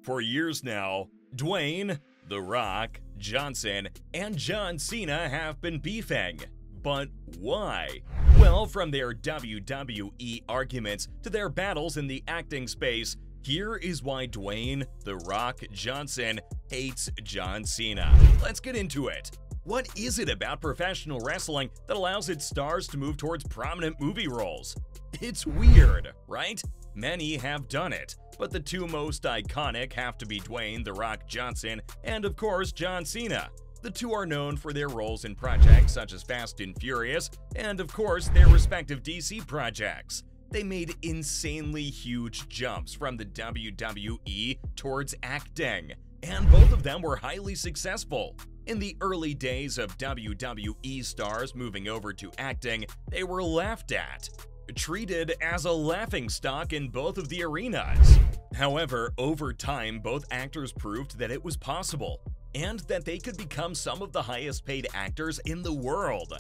For years now, Dwayne, The Rock, Johnson, and John Cena have been beefing. But why? Well, from their WWE arguments to their battles in the acting space, here is why Dwayne, The Rock, Johnson hates John Cena. Let's get into it. What is it about professional wrestling that allows its stars to move towards prominent movie roles? It's weird, right? Many have done it, but the two most iconic have to be Dwayne "The Rock" Johnson and, of course, John Cena. The two are known for their roles in projects such as Fast and Furious and, of course, their respective DC projects. They made insanely huge jumps from the WWE towards acting, and both of them were highly successful. In the early days of WWE stars moving over to acting, they were laughed at, treated as a laughingstock in both of the arenas. However, over time, both actors proved that it was possible, and that they could become some of the highest paid actors in the world.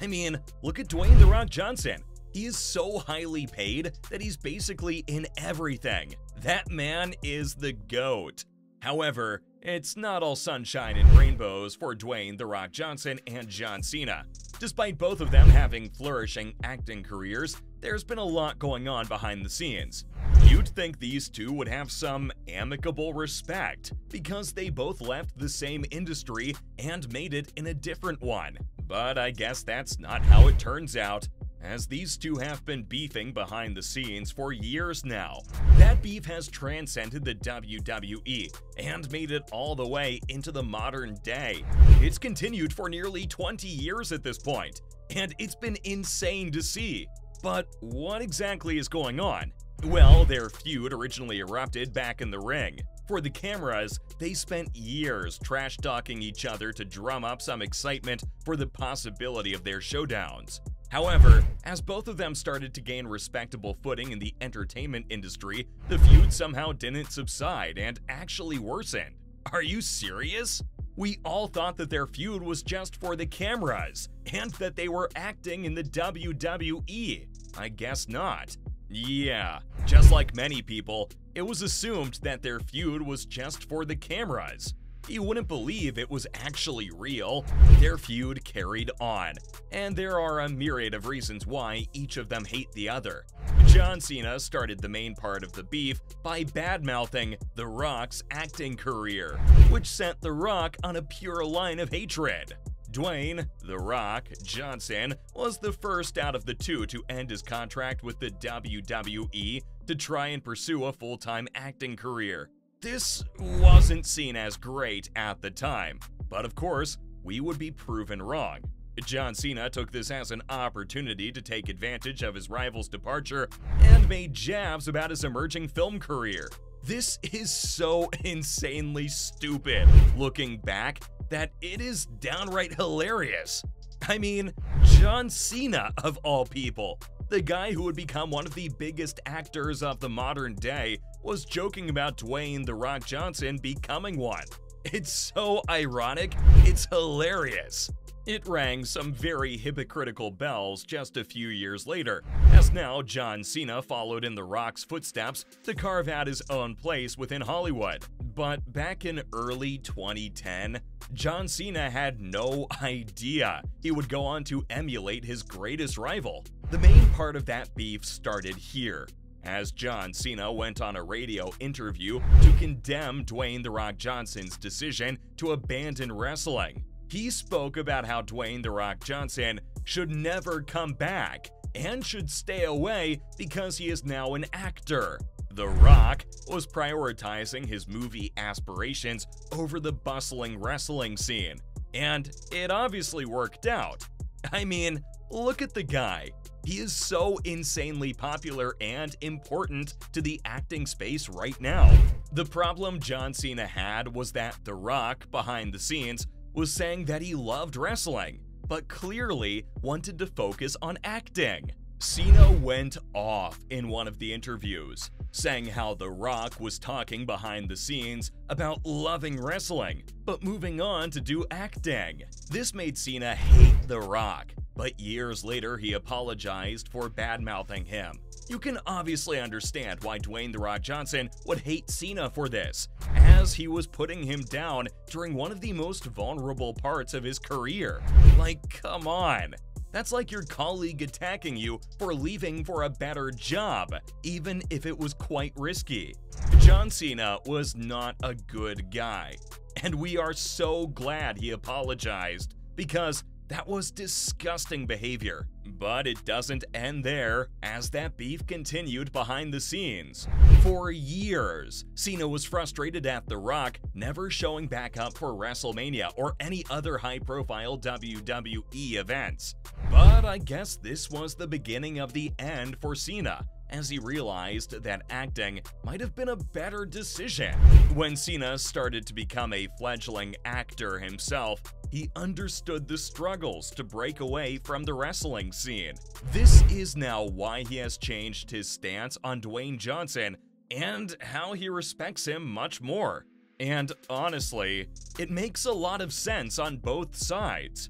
I mean, look at Dwayne "The Rock" Johnson. He is so highly paid that he's basically in everything. That man is the GOAT. However, it's not all sunshine and rainbows for Dwayne "The Rock" Johnson and John Cena. Despite both of them having flourishing acting careers, there's been a lot going on behind the scenes. You'd think these two would have some amicable respect, because they both left the same industry and made it in a different one. But I guess that's not how it turns out, as these two have been beefing behind the scenes for years now. That beef has transcended the WWE and made it all the way into the modern day. It's continued for nearly 20 years at this point, and it's been insane to see. But what exactly is going on? Well, their feud originally erupted back in the ring. For the cameras, they spent years trash-talking each other to drum up some excitement for the possibility of their showdowns. However, as both of them started to gain respectable footing in the entertainment industry, the feud somehow didn't subside and actually worsened. Are you serious? We all thought that their feud was just for the cameras, and that they were acting in the WWE. I guess not. Yeah, just like many people, it was assumed that their feud was just for the cameras. You wouldn't believe it was actually real. Their feud carried on, and there are a myriad of reasons why each of them hate the other. John Cena started the main part of the beef by badmouthing The Rock's acting career, which sent The Rock on a pure line of hatred. Dwayne "The Rock" Johnson was the first out of the two to end his contract with the WWE to try and pursue a full-time acting career. This wasn't seen as great at the time, but of course, we would be proven wrong. John Cena took this as an opportunity to take advantage of his rival's departure and made jabs about his emerging film career. This is so insanely stupid, looking back, that it is downright hilarious. I mean, John Cena, of all people, the guy who would become one of the biggest actors of the modern day, was joking about Dwayne "The Rock" Johnson becoming one. It's so ironic, it's hilarious. It rang some very hypocritical bells just a few years later, as now John Cena followed in The Rock's footsteps to carve out his own place within Hollywood. But back in early 2010, John Cena had no idea he would go on to emulate his greatest rival. The main part of that beef started here, as John Cena went on a radio interview to condemn Dwayne "The Rock" Johnson's decision to abandon wrestling. He spoke about how Dwayne "The Rock" Johnson should never come back and should stay away because he is now an actor. The Rock was prioritizing his movie aspirations over the bustling wrestling scene, and it obviously worked out. I mean, look at the guy. He is so insanely popular and important to the acting space right now. The problem John Cena had was that The Rock, behind the scenes, was saying that he loved wrestling, but clearly wanted to focus on acting. Cena went off in one of the interviews, saying how The Rock was talking behind the scenes about loving wrestling, but moving on to do acting. This made Cena hate The Rock, but years later he apologized for badmouthing him. You can obviously understand why Dwayne "The Rock" Johnson would hate Cena for this, as he was putting him down during one of the most vulnerable parts of his career. Like, come on. That's like your colleague attacking you for leaving for a better job, even if it was quite risky. John Cena was not a good guy, and we are so glad he apologized, because that was disgusting behavior. But it doesn't end there, as that beef continued behind the scenes. For years, Cena was frustrated at The Rock never showing back up for WrestleMania or any other high-profile WWE events. But I guess this was the beginning of the end for Cena, as he realized that acting might have been a better decision. When Cena started to become a fledgling actor himself, he understood the struggles to break away from the wrestling scene. This is now why he has changed his stance on Dwayne Johnson and how he respects him much more. And honestly, it makes a lot of sense on both sides.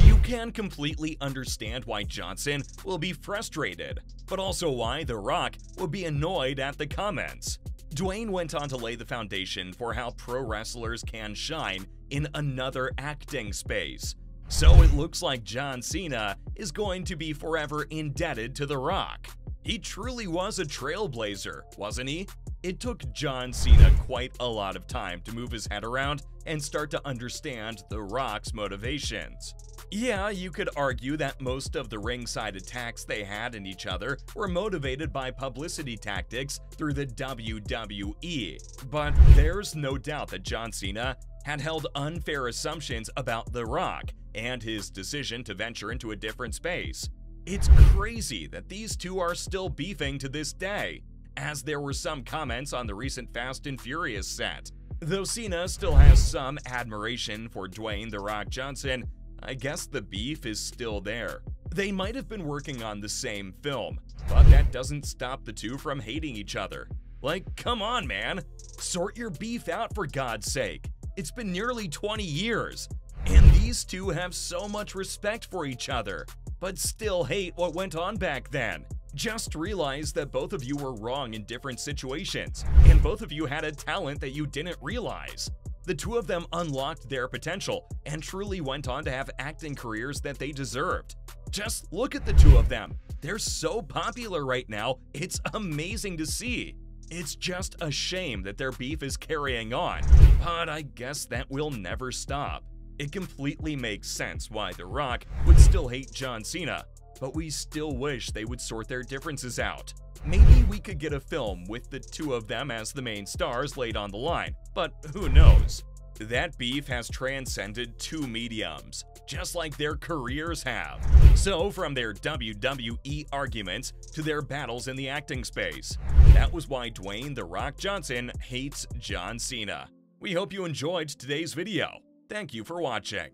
You can completely understand why Johnson will be frustrated, but also why The Rock will be annoyed at the comments. Dwayne went on to lay the foundation for how pro wrestlers can shine in another acting space. So it looks like John Cena is going to be forever indebted to The Rock. He truly was a trailblazer, wasn't he? It took John Cena quite a lot of time to move his head around and start to understand The Rock's motivations. Yeah, you could argue that most of the ringside attacks they had in each other were motivated by publicity tactics through the WWE, but there's no doubt that John Cena had held unfair assumptions about The Rock and his decision to venture into a different space. It's crazy that these two are still beefing to this day, as there were some comments on the recent Fast and Furious set. Though Cena still has some admiration for Dwayne "The Rock" Johnson, I guess the beef is still there. They might have been working on the same film, but that doesn't stop the two from hating each other. Like, come on, man. Sort your beef out, for God's sake. It's been nearly 20 years, and these two have so much respect for each other, but still hate what went on back then. Just realize that both of you were wrong in different situations, and both of you had a talent that you didn't realize. The two of them unlocked their potential and truly went on to have acting careers that they deserved. Just look at the two of them. They're so popular right now, it's amazing to see. It's just a shame that their beef is carrying on, but I guess that will never stop. It completely makes sense why The Rock would still hate John Cena, but we still wish they would sort their differences out. Maybe we could get a film with the two of them as the main stars laid on the line, but who knows? That beef has transcended two mediums, just like their careers have. So from their WWE arguments to their battles in the acting space. That was why Dwayne "The Rock" Johnson hates John Cena. We hope you enjoyed today's video. Thank you for watching.